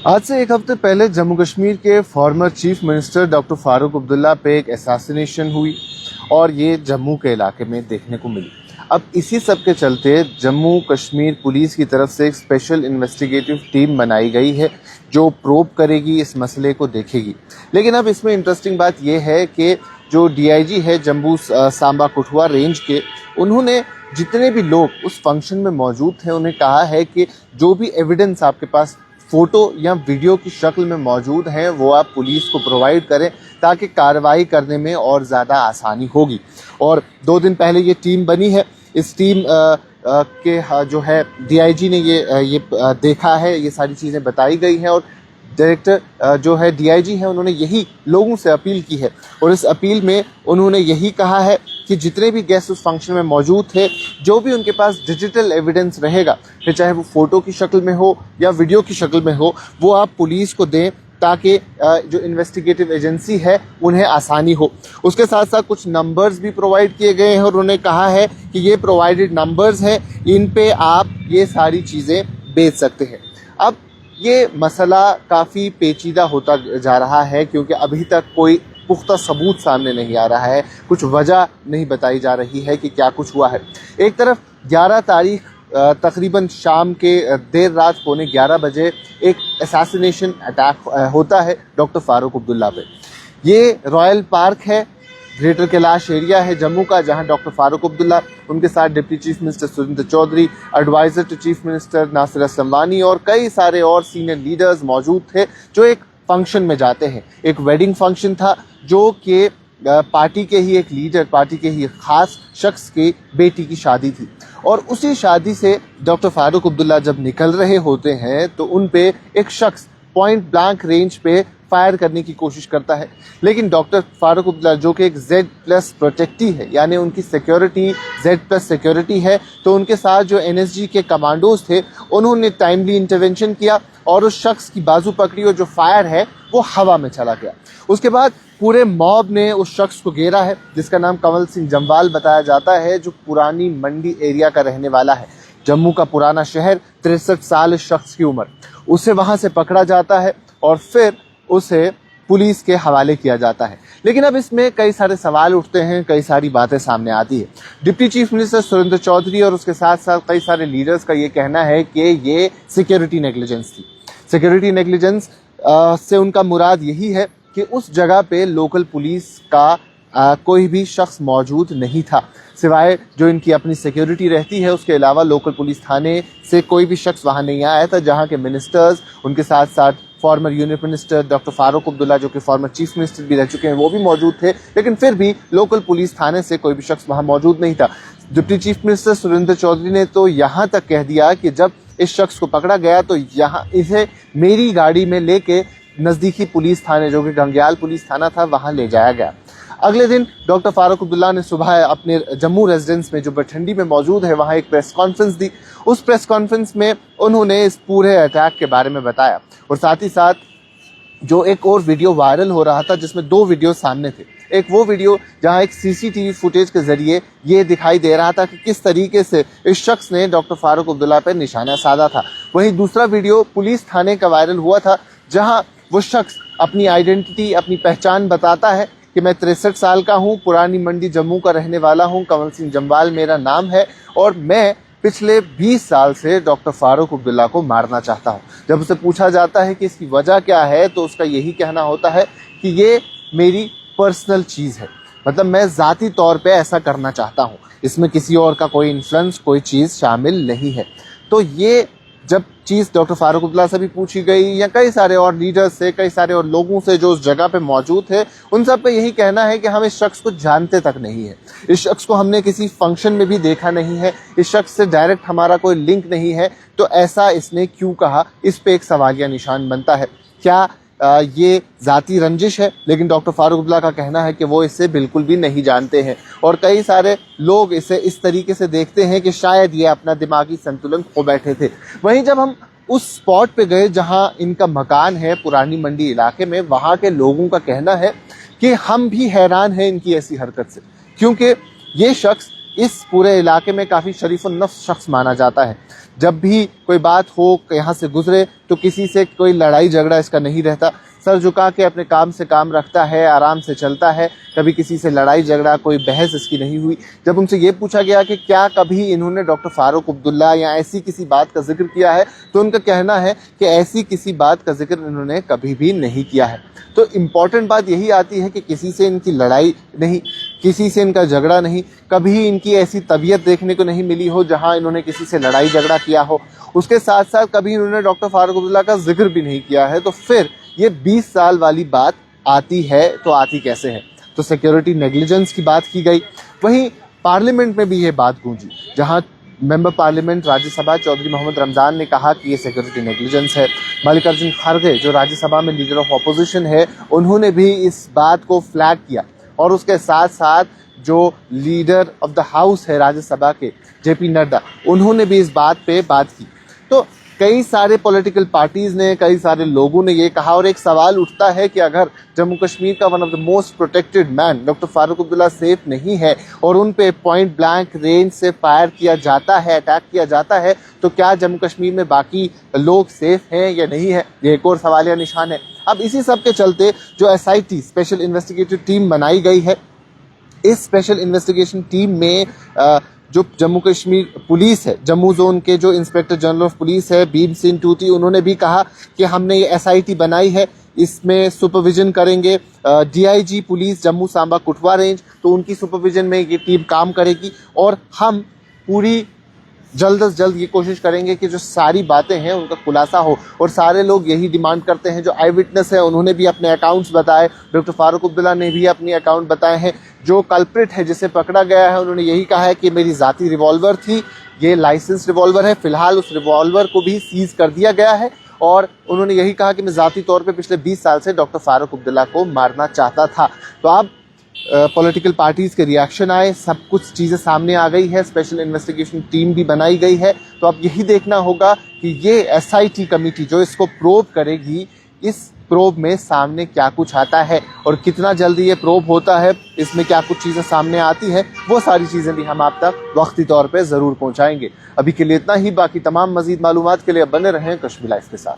आज से एक हफ्ते पहले जम्मू कश्मीर के former chief minister doctor Farooq Abdullah पे एक असैसिनेशन हुई और ये जम्मू के इलाके में देखने को मिली। अब इसी सब के चलते जम्मू कश्मीर पुलिस की तरफ से एक स्पेशल इन्वेस्टिगेटिव टीम बनाई गई है जो प्रोब करेगी, इस मसले को देखेगी। लेकिन अब इसमें इंटरेस्टिंग बात यह है कि जो डीआईजी है जम्मू सांबा कठुआ रेंज के, उन्होंने जितने भी लोग उस फंक्शन में मौजूद थे उन्हें कहा है कि जो भी एविडेंस आपके पास फोटो या वीडियो की शक्ल में मौजूद हैं वो आप पुलिस को प्रोवाइड करें ताकि कार्रवाई करने में और ज़्यादा आसानी होगी। और 2 दिन पहले ये टीम बनी है। इस टीम के जो है डीआईजी ने ये देखा है, ये सारी चीज़ें बताई गई हैं और डायरेक्टर जो है डीआईजी है उन्होंने यही लोगों से अपील की है। और इस अपील में उन्होंने यही कहा है कि जितने भी गेस्ट उस फंक्शन में मौजूद थे, जो भी उनके पास डिजिटल एविडेंस रहेगा, फिर चाहे वो फोटो की शक्ल में हो या वीडियो की शक्ल में हो, वो आप पुलिस को दें ताकि जो इन्वेस्टिगेटिव एजेंसी है उन्हें आसानी हो। उसके साथ साथ कुछ नंबर्स भी प्रोवाइड किए गए हैं और उन्होंने कहा है कि ये प्रोवाइडेड नंबर्स हैं, इन पे आप ये सारी चीज़ें बेच सकते हैं। अब ये मसला काफ़ी पेचीदा होता जा रहा है क्योंकि अभी तक कोई पुख्ता सबूत सामने नहीं आ रहा है, कुछ वजह नहीं बताई जा रही है कि क्या कुछ हुआ है। एक तरफ 11 तारीख तकरीबन शाम के देर रात 11:15 बजे एक असैसिनेशन अटैक होता है डॉक्टर फारूक अब्दुल्ला पे। ये रॉयल पार्क है, ग्रेटर कैलाश एरिया है जम्मू का, जहां डॉक्टर फारूक अब्दुल्ला, उनके साथ deputy chief minister Surinder Choudhary, adviser to chief minister Nasir Aslam Wani और कई सारे और सीनियर लीडर्स मौजूद थे जो एक फंक्शन में जाते हैं। एक वेडिंग फंक्शन था जो कि पार्टी के ही एक लीडर, पार्टी के ही खास शख्स की बेटी की शादी थी। और उसी शादी से डॉक्टर फारूक अब्दुल्ला जब निकल रहे होते हैं तो उन पे एक शख्स पॉइंट ब्लैंक रेंज पे फायर करने की कोशिश करता है। लेकिन डॉक्टर फारूक अब्दुल्ला जो कि एक Z+ प्रोटेक्टी है, यानी उनकी सिक्योरिटी Z+ सिक्योरिटी है, तो उनके साथ जो NSG के कमांडोज थे उन्होंने टाइमली इंटरवेंशन किया और उस शख्स की बाजू पकड़ी और जो फायर है वो हवा में चला गया। उसके बाद पूरे मॉब ने उस शख्स को घेरा है जिसका नाम कंवल सिंह जम्वाल बताया जाता है, जो पुरानी मंडी एरिया का रहने वाला है। जम्मू का पुराना शहर, 63 साल इस शख्स की उम्र। उसे वहां से पकड़ा जाता है और फिर उसे पुलिस के हवाले किया जाता है। लेकिन अब इसमें कई सारे सवाल उठते हैं, कई सारी बातें सामने आती है। Deputy chief minister Surinder Choudhary और उसके साथ साथ कई सारे लीडर्स का ये कहना है कि ये सिक्योरिटी नेग्लिजेंस थी। सिक्योरिटी नेग्लिजेंस से उनका मुराद यही है कि उस जगह पे लोकल पुलिस का कोई भी शख्स मौजूद नहीं था, सिवाय जो इनकी अपनी सिक्योरिटी रहती है उसके अलावा लोकल पुलिस थाने से कोई भी शख्स वहाँ नहीं आया था। जहाँ के मिनिस्टर्स, उनके साथ साथ former union minister doctor Farooq Abdullah जो कि फॉर्मर चीफ मिनिस्टर भी रह चुके हैं, वो भी मौजूद थे, लेकिन फिर भी लोकल पुलिस थाने से कोई भी शख्स वहाँ मौजूद नहीं था। Deputy chief minister Surinder Choudhary ने तो यहाँ तक कह दिया कि जब इस शख्स को पकड़ा गया तो यहाँ इसे मेरी गाड़ी में लेके नज़दीकी पुलिस थाने जो कि गंग्याल पुलिस थाना था वहाँ ले जाया गया। अगले दिन डॉक्टर फारूक अब्दुल्ला ने सुबह अपने जम्मू रेजिडेंस में जो बठंडी में मौजूद है वहाँ एक प्रेस कॉन्फ्रेंस दी। उस प्रेस कॉन्फ्रेंस में उन्होंने इस पूरे अटैक के बारे में बताया और साथ ही साथ जो एक और वीडियो वायरल हो रहा था जिसमें 2 वीडियो सामने थे। एक वो वीडियो जहां एक सीसीटीवी फुटेज के जरिए ये दिखाई दे रहा था कि किस तरीके से इस शख्स ने डॉक्टर फारूक अब्दुल्ला पर निशाना साधा था। वहीं दूसरा वीडियो पुलिस थाने का वायरल हुआ था जहां वो शख्स अपनी आइडेंटिटी, अपनी पहचान बताता है कि मैं 63 साल का हूँ, पुरानी मंडी जम्मू का रहने वाला हूँ, कंवल सिंह जम्वाल मेरा नाम है और मैं पिछले 20 साल से डॉक्टर फारूक अब्दुल्ला को मारना चाहता हूँ। जब उसे पूछा जाता है कि इसकी वजह क्या है तो उसका यही कहना होता है कि ये मेरी पर्सनल चीज़ है, मतलब मैं ज़ाती तौर पे ऐसा करना चाहता हूँ, इसमें किसी और का कोई इन्फ्लुएंस, कोई चीज़ शामिल नहीं है। तो ये जब चीज़ डॉक्टर फारूक अब्दुल्ला से भी पूछी गई या कई सारे और लीडर्स से, कई सारे और लोगों से जो उस जगह पे मौजूद थे, उन सब पे यही कहना है कि हम इस शख्स को जानते तक नहीं है, इस शख्स को हमने किसी फंक्शन में भी देखा नहीं है, इस शख्स से डायरेक्ट हमारा कोई लिंक नहीं है, तो ऐसा इसने क्यों कहा, इस पे एक सवालिया निशान बनता है। क्या ये ज़ाती रंजिश है? लेकिन डॉक्टर फारूक अब्दुल्ला का कहना है कि वो इससे बिल्कुल भी नहीं जानते हैं और कई सारे लोग इसे इस तरीके से देखते हैं कि शायद ये अपना दिमागी संतुलन खो बैठे थे। वहीं जब हम उस स्पॉट पे गए जहां इनका मकान है पुरानी मंडी इलाके में, वहां के लोगों का कहना है कि हम भी हैरान हैं इनकी ऐसी हरकत से, क्योंकि ये शख्स इस पूरे इलाके में काफ़ी शरीफ नफ्स शख्स माना जाता है। जब भी कोई बात हो यहाँ से गुजरे तो किसी से कोई लड़ाई झगड़ा इसका नहीं रहता, सर झुका के अपने काम से काम रखता है, आराम से चलता है, कभी किसी से लड़ाई झगड़ा कोई बहस इसकी नहीं हुई। जब उनसे ये पूछा गया कि क्या कभी इन्होंने डॉक्टर फारूक अब्दुल्ला या ऐसी किसी बात का जिक्र किया है, तो उनका कहना है कि ऐसी किसी बात का जिक्र इन्होंने कभी भी नहीं किया है। तो इम्पॉर्टेंट बात यही आती है कि किसी से इनकी लड़ाई नहीं, किसी से इनका झगड़ा नहीं, कभी इनकी ऐसी तबीयत देखने को नहीं मिली हो जहां इन्होंने किसी से लड़ाई झगड़ा किया हो। उसके साथ साथ कभी इन्होंने डॉक्टर फारूक अब्दुल्ला का जिक्र भी नहीं किया है। तो फिर ये 20 साल वाली बात आती है तो आती कैसे है? तो सिक्योरिटी नेग्लिजेंस की बात की गई। वहीं पार्लियामेंट में भी ये बात गूंजी, जहां मेंबर पार्लियामेंट राज्यसभा चौधरी मोहम्मद रमजान ने कहा कि ये सिक्योरिटी नेग्लिजेंस है। मल्लिकार्जुन खड़गे जो राज्यसभा में लीडर ऑफ ऑपोजिशन है, उन्होंने भी इस बात को फ्लैग किया और उसके साथ साथ जो लीडर ऑफ द हाउस है राज्यसभा के जेपी नड्डा, उन्होंने भी इस बात पे बात की। तो कई सारे पॉलिटिकल पार्टीज ने, कई सारे लोगों ने ये कहा और एक सवाल उठता है कि अगर जम्मू कश्मीर का one of the most protected man doctor Farooq Abdullah safe नहीं है और उन पे पॉइंट ब्लैंक रेंज से फायर किया जाता है, अटैक किया जाता है, तो क्या जम्मू कश्मीर में बाकी लोग सेफ हैं या नहीं है? ये एक और सवालिया निशान है। अब इसी सब के चलते जो SIT स्पेशल इन्वेस्टिगेटिव टीम बनाई गई है, इस स्पेशल इन्वेस्टिगेशन टीम में जो जम्मू कश्मीर पुलिस है, जम्मू जोन के जो इंस्पेक्टर जनरल ऑफ पुलिस है भीम सिंह टूटी, उन्होंने भी कहा कि हमने ये SIT बनाई है, इसमें सुपरविजन करेंगे DIG police Jammu Samba कुटवा range, तो उनकी सुपरविजन में ये टीम काम करेगी और हम पूरी जल्द से जल्द ये कोशिश करेंगे कि जो सारी बातें हैं उनका खुलासा हो। और सारे लोग यही डिमांड करते हैं। जो आई विटनेस है उन्होंने भी अपने अकाउंट्स बताए, डॉक्टर फारूक अब्दुल्ला ने भी अपने अकाउंट बताए हैं। जो कल्प्रिट है जिसे पकड़ा गया है, उन्होंने यही कहा है कि मेरी ज़ाती रिवॉल्वर थी, ये लाइसेंस रिवॉल्वर है, फिलहाल उस रिवॉल्वर को भी सीज कर दिया गया है और उन्होंने यही कहा कि मैं ज़ाती तौर पे पिछले 20 साल से डॉक्टर फारूक अब्दुल्ला को मारना चाहता था। तो अब पॉलिटिकल पार्टीज के रिएक्शन आए, सब कुछ चीज़ें सामने आ गई है, स्पेशल इन्वेस्टिगेशन टीम भी बनाई गई है। तो अब यही देखना होगा कि ये SIT कमेटी जो इसको प्रोब करेगी, इस प्रोब में सामने क्या कुछ आता है और कितना जल्दी ये प्रोब होता है, इसमें क्या कुछ चीज़ें सामने आती है, वो सारी चीज़ें भी हम आप तक वक्ती तौर पे ज़रूर पहुंचाएंगे। अभी के लिए इतना ही, बाकी तमाम मजीद मालूमात के लिए बने रहें कश्मीर लाइव के साथ।